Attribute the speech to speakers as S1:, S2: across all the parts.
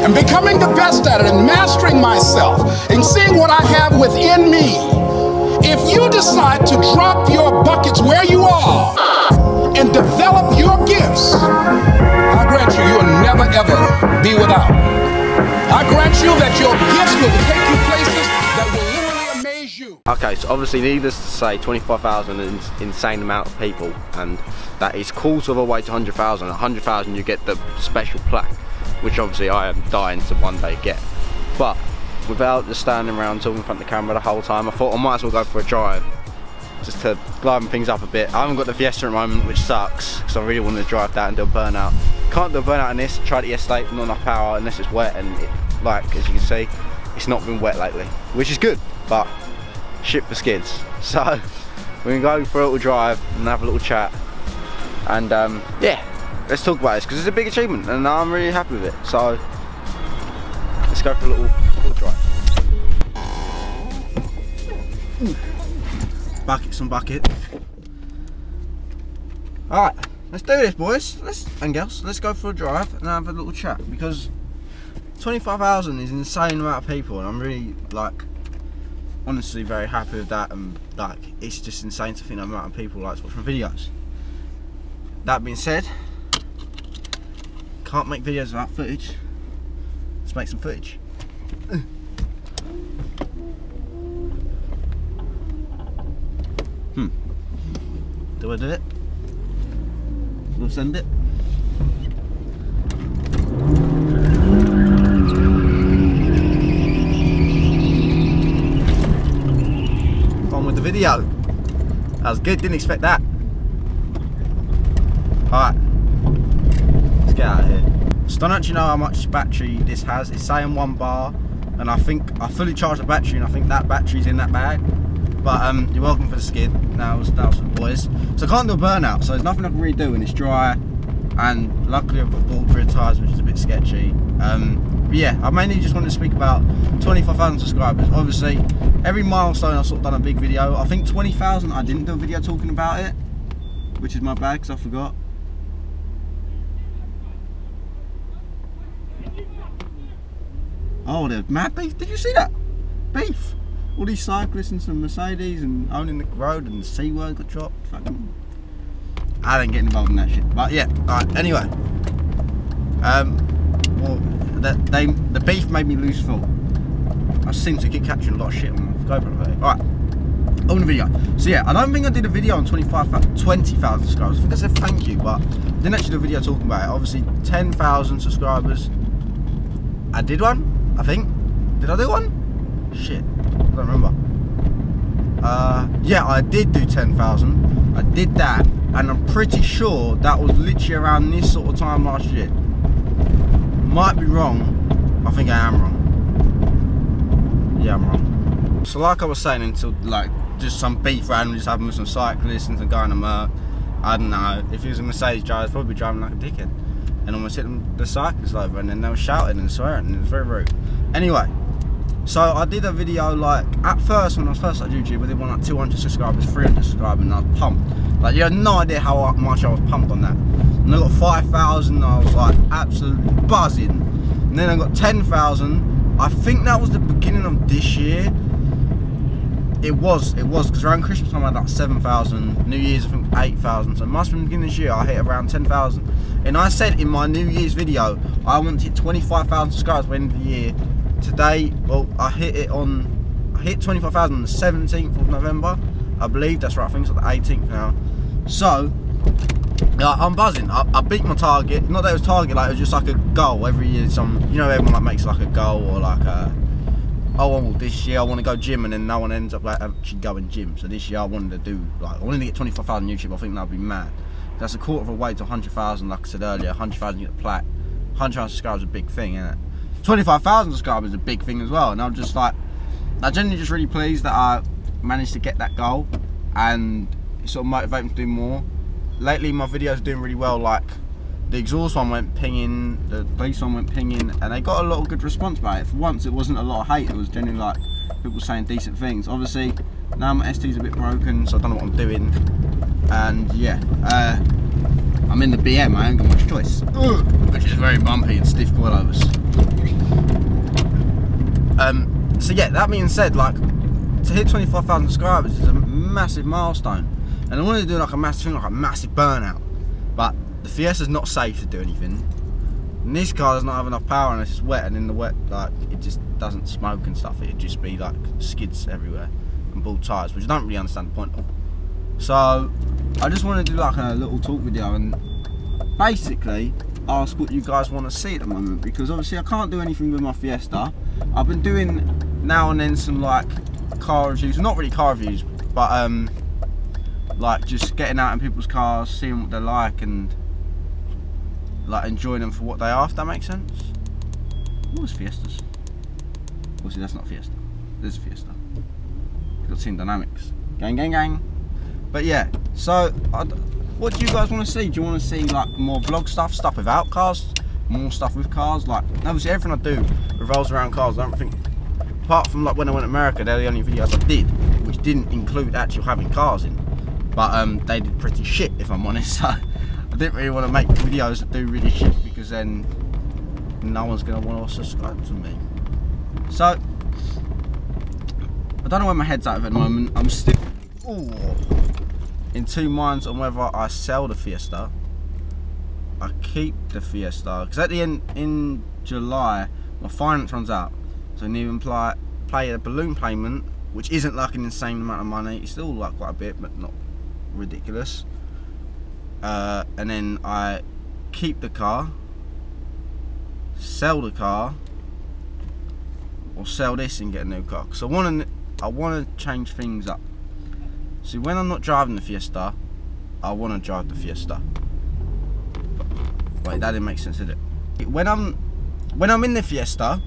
S1: and becoming the best at it and mastering myself and seeing what I have within me, if you decide to drop your buckets where you are and develop your gifts, I grant you, you'll never ever be without. I grant you that your gifts will take you places that will literally amaze you.
S2: Okay, so obviously needless to say 25,000 is an insane amount of people, and that is quarter of a way to 100,000. 100,000 you get the special plaque, which obviously I am dying to one day get. But without just standing around talking in front of the camera the whole time, I thought I might as well go for a drive, just to liven things up a bit. I haven't got the Fiesta at the moment, which sucks, because I really want to drive that and do a burnout. Can't do a burnout in this. Tried it yesterday, not enough power unless it's wet, and it, like as you can see, it's not been wet lately, which is good, but shit for skids. So we're gonna go for a little drive and have a little chat, and yeah, let's talk about this because it's a big achievement and I'm really happy with it. So let's go for a little drive. Buckets and bucket. Alright, let's do this, boys. And girls, let's go for a drive and have a little chat, because 25,000 is an insane amount of people, and I'm really, like, honestly very happy with that, and like, it's just insane to think the amount of people like to watch my videos. That being said, can't make videos without footage. Let's make some footage. Do I do it? We'll send it. On with the video. That was good, didn't expect that. Alright, let's get out of here. So I don't actually know how much battery this has. It's saying 1 bar, and I think I fully charged the battery, and I think that battery's in that bag. But you're welcome for the skid. That was for the boys. So I can't do a burnout, so there's nothing I can really do, and it's dry. And luckily I've got bald rear tyres, which is a bit sketchy. But yeah, I mainly just wanted to speak about 25,000 subscribers. Obviously, every milestone I've sort of done a big video. I think 20,000 I didn't do a video talking about it, which is my bad because I forgot. Oh, there's mad beef. Did you see that? Beef. All these cyclists and some Mercedes and owning the road, and the C word got dropped. Fucking, I didn't get involved in that shit. But yeah, alright, anyway. Well, the beef made me lose full. I seem to keep capturing a lot of shit on my GoPro. Alright, on the video. So yeah, I don't think I did a video on 20,000 subscribers. I think I said thank you, but I didn't actually do a video talking about it. Obviously, 10,000 subscribers. I did one, I think. Did I do one? Shit. I don't remember. Yeah, I did do 10,000. I did that, and I'm pretty sure that was literally around this sort of time last year. Might be wrong. I think I am wrong. Yeah, I'm wrong. So like I was saying, until like just some beef randomly just happened with some cyclists and some guy in a Merc. I don't know. If he was a Mercedes driver, I'd probably be driving like a dickhead, and almost hit the cyclists over, and then they were shouting and swearing, and it was very rude. Anyway. So I did a video, like, at first when I was first at YouTube, I did one like 200 subscribers, 300 subscribers, and I was pumped. Like, you had no idea how much I was pumped on that. And I got 5,000, I was like absolutely buzzing. And then I got 10,000. I think that was the beginning of this year. It was, because around Christmas time I had like 7,000, New Year's I think 8,000. So it must have been the beginning of this year, I hit around 10,000. And I said in my New Year's video, I want to hit 25,000 subscribers by the end of the year. Today, well, I hit 25,000 on the 17th of November, I believe. That's right, I think it's like the 18th now. So, I'm buzzing. I beat my target. Not that it was target, like it was just like a goal every year. You know, everyone like makes like a goal, or like a, oh well, this year I want to go gym, and then no one ends up like actually going gym. So this year I wanted to do, like, I wanted to get 25,000 YouTube. I think that'd be mad. That's a quarter of a way to 100,000. Like I said earlier, 100,000 you get the plaque. 100,000 subscribers is a big thing, isn't it? 25,000 subscribers is a big thing as well, and I'm just like, I'm genuinely just really pleased that I managed to get that goal, and it sort of motivated me to do more. Lately my videos are doing really well, like the exhaust one went pinging, the bass one went pinging, and they got a lot of good response by it. For once it wasn't a lot of hate, it was genuinely like people saying decent things. Obviously now my ST's a bit broken, so I don't know what I'm doing, and yeah, I'm in the BM, I ain't got much choice, which is very bumpy and stiff coilovers. So yeah, that being said, like, to hit 25,000 subscribers is a massive milestone, and I wanted to do like a massive thing, like a massive burnout, but the Fiesta's not safe to do anything, and this car does not have enough power unless it's wet, and in the wet, like, it just doesn't smoke and stuff. It'd just be like skids everywhere and bald tyres, which I don't really understand the point of. So I just want to do like a little talk video and basically ask what you guys want to see at the moment, because obviously I can't do anything with my Fiesta. I've been doing now and then some like car reviews, not really car reviews, but like just getting out in people's cars, seeing what they're like, and like enjoying them for what they are, if that makes sense. What was Fiestas? Obviously that's not Fiesta, there's a Fiesta. You've got Team Dynamics, gang gang gang. But yeah, so what do you guys want to see? Do you want to see like more vlog stuff without cars, more stuff with cars? Like, obviously everything I do revolves around cars. I don't think, apart from like when I went to America, they're the only videos I did which didn't include actually having cars in, but they did pretty shit, if I'm honest. So I didn't really want to make videos that do really shit, because then no one's going to want to subscribe to me. So I don't know where my head's at the moment. I'm still in two minds on whether I sell the Fiesta, I keep the Fiesta, because at the end, in July, my finance runs out, so I need to pay a balloon payment, which isn't like an insane amount of money. It's still like quite a bit, but not ridiculous. And then I keep the car, sell the car, or sell this and get a new car. Because I want to change things up. See, when I'm not driving the Fiesta, I want to drive the Fiesta. Wait, that didn't make sense, did it? When I'm in the Fiesta,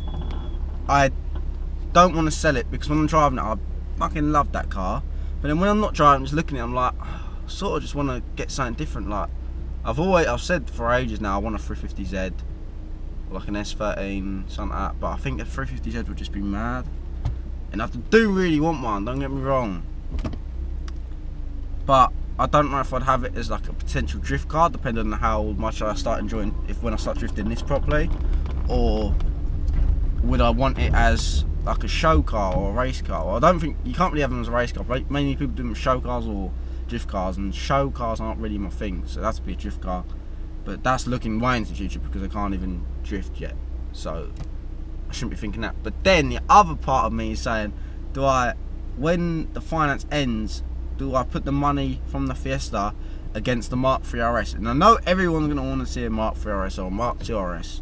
S2: I don't want to sell it, because when I'm driving it, I fucking love that car. But then when I'm not driving, just looking at it, I'm like, I sort of just want to get something different. Like, I've said for ages now, I want a 350Z, or like an S13, something like that. But I think a 350Z would just be mad. And I do really want one, don't get me wrong. But I don't know if I'd have it as like a potential drift car, depending on how much I start enjoying, when I start drifting this properly, or would I want it as like a show car or a race car? Well, I don't think, you can't really have them as a race car, right? Mainly people do them as show cars or drift cars, and show cars aren't really my thing, so that's to be a drift car. But that's looking way into the future, because I can't even drift yet, so I shouldn't be thinking that. But then the other part of me is saying, when the finance ends, do I put the money from the Fiesta against the Mark III RS? And I know everyone's going to want to see a Mark III RS or a Mark II RS,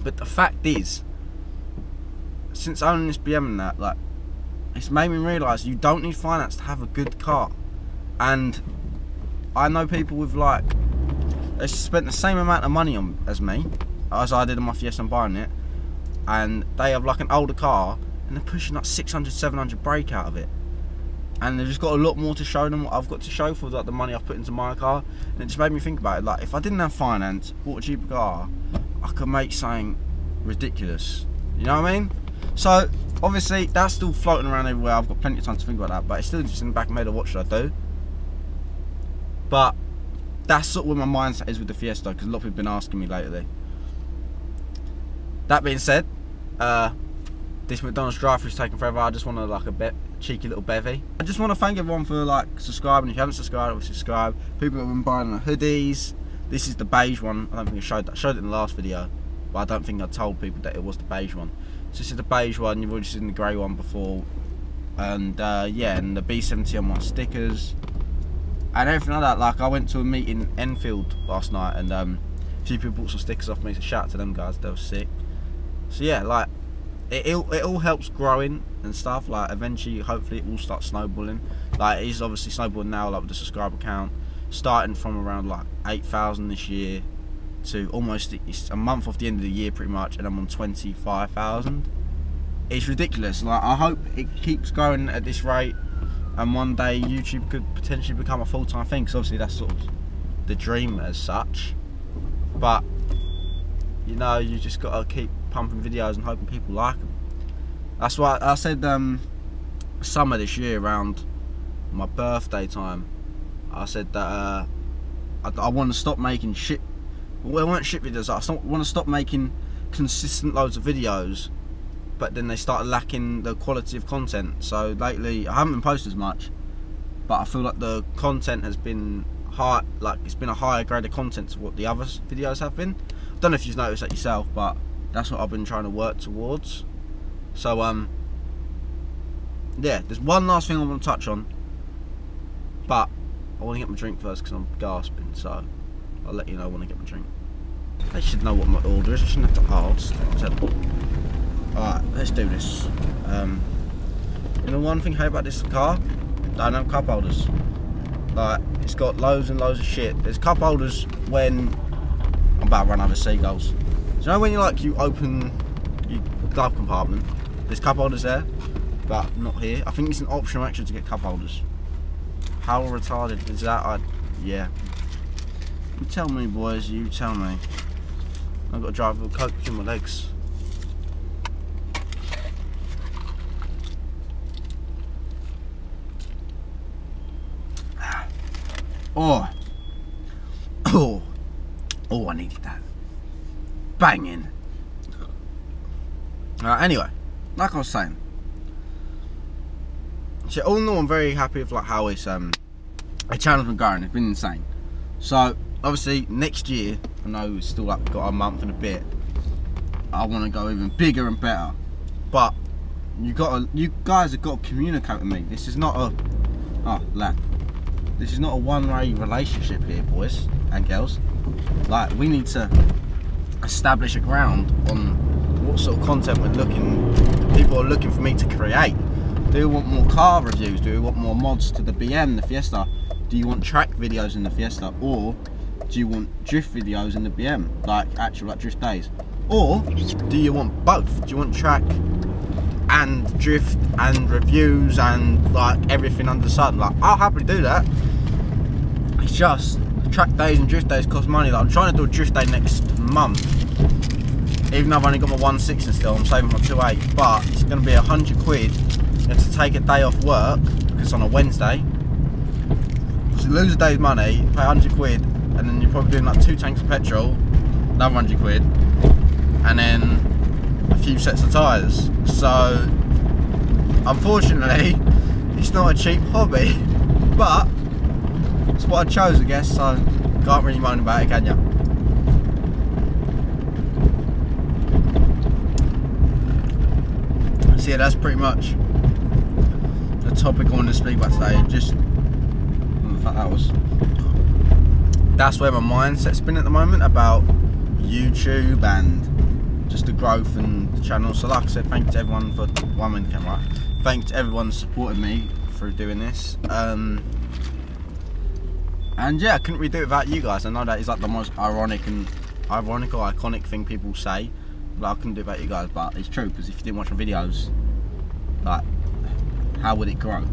S2: but the fact is, since owning this BM and that, like, it's made me realise you don't need finance to have a good car. And I know people with like, they spent the same amount of money on as me, as I did on my Fiesta and buying it, and they have like an older car and they're pushing like 600, 700 brake out of it, and they've just got a lot more to show them what I've got to show for like the money I've put into my car. And it just made me think about it, like, if I didn't have finance, bought a cheaper car, I could make something ridiculous, you know what I mean? So obviously that's still floating around everywhere. I've got plenty of time to think about that, but it's still just in the back of my head of what should I do. But that's sort of where my mindset is with the Fiesta, because a lot of people have been asking me lately. That being said, this McDonald's drive-thru's taking forever. I just want to like a cheeky little bevy. I just want to thank everyone for like subscribing. If you haven't subscribed, obviously subscribe. People have been buying the hoodies. This is the beige one. I don't think I showed that. I showed it in the last video, but I don't think I told people that it was the beige one. So this is the beige one. You've already seen the grey one before, and yeah, and the B70 on my stickers and everything like that. Like, I went to a meeting in Enfield last night, and a few people bought some stickers off me. So shout out to them guys, they were sick. So yeah, like, it all helps growing and stuff. Like, eventually, hopefully, it will start snowballing. Like, it is obviously snowballing now, like with the subscriber count, starting from around like 8,000 this year to almost, it's a month off the end of the year pretty much, and I'm on 25,000. It's ridiculous. Like, I hope it keeps going at this rate, and one day YouTube could potentially become a full-time thing, because obviously that's sort of the dream as such. But you know, you just gotta keep pumping videos and hoping people like them. That's why I said summer this year, around my birthday time, I said that I want to stop making shit. Well, it weren't shit videos. I want to stop making consistent loads of videos, but then they started lacking the quality of content. So lately I haven't been posting as much, but I feel like the content has been high, like it's been a higher grade of content to what the other videos have been. I don't know if you've noticed that yourself, but that's what I've been trying to work towards. So yeah, there's one last thing I want to touch on, but I want to get my drink first because I'm gasping, so I'll let you know when I get my drink. They should know what my order is, I shouldn't have to ask. Alright, let's do this. You know one thing I hate about this car? Don't have cup holders. Like, it's got loads and loads of shit. There's cup holders when I'm about to run out of seagulls. Do you know when you open your glove compartment, there's cup holders there, but not here? I think it's an optional extra to get cup holders. How retarded is that? Yeah. You tell me, boys, you tell me. I've got to drive with a coke in my legs. Oh, I needed that. Banging. Anyway, like I was saying, so all in all, I'm very happy with like how it's the channel's been going. It's been insane. So obviously next year, I know it's still like got a month and a bit. I want to go even bigger and better, but you guys have got to communicate with me. This is not a this is not a one-way relationship here, boys and girls. Like, we need to establish a ground on what sort of content people are looking for me to create. Do you want more car reviews? Do you want more mods to the BM, the Fiesta? Do you want track videos in the Fiesta? Or do you want drift videos in the BM? Like actual drift days? Or do you want both? Do you want track and drift and reviews and like everything under the sun? Like, I'll happily do that. It's just track days and drift days cost money. Like, I'm trying to do a drift day next month, even though I've only got my 1.6 still. I'm saving my 2.8, but it's going to be 100 quid. You have to take a day off work because it's on a Wednesday. So you lose a day's money, pay 100 quid, and then you're probably doing like 2 tanks of petrol, another 100 quid, and then a few sets of tyres. So unfortunately it's not a cheap hobby, but it's what I chose, I guess, so can't really moan about it, can you? So yeah, that's pretty much the topic I wanted to speak about today. Just that's where my mindset's been at the moment, about YouTube and just the growth and the channel. So like I said, thank you to everyone for thank you to everyone supporting me through doing this. And yeah, I couldn't really do it without you guys. I know that is like the most ironical, iconic thing people say, but I couldn't do it without you guys. But it's true, because if you didn't watch my videos, like, how would it grow?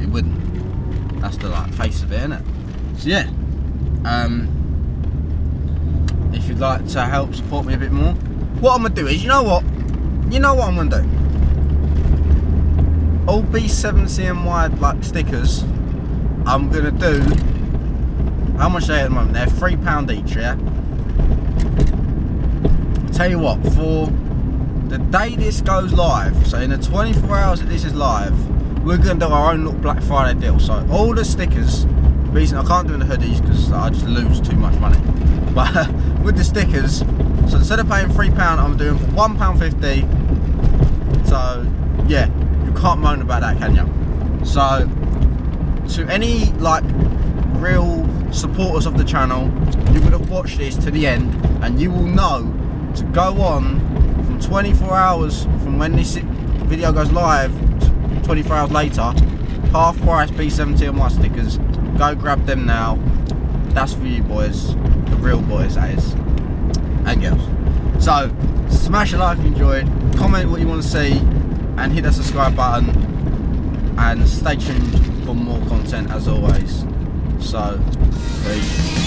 S2: It wouldn't. That's the like face of it, innit? So yeah, if you'd like to help support me a bit more, what I'm gonna do is, you know what I'm gonna do? All B7CNY like stickers, I'm gonna do. How much are they at the moment? They're £3 each, yeah? I'll tell you what, for the day this goes live, so in the 24 hours that this is live, we're going to do our own little Black Friday deal. So all the stickers, reason I can't do in the hoodies because I just lose too much money. But with the stickers, so instead of paying £3, I'm doing for £1.50. So yeah, you can't moan about that, can you? So to any like real supporters of the channel, you would have watched this to the end, and you will know to go on from 24 hours from when this video goes live to 24 hours later, half price B7CNY stickers. Go grab them now. That's for you boys, the real boys, that is, and girls. So smash a like if you enjoyed, comment what you want to see, and hit that subscribe button, and stay tuned for more content as always. So peace.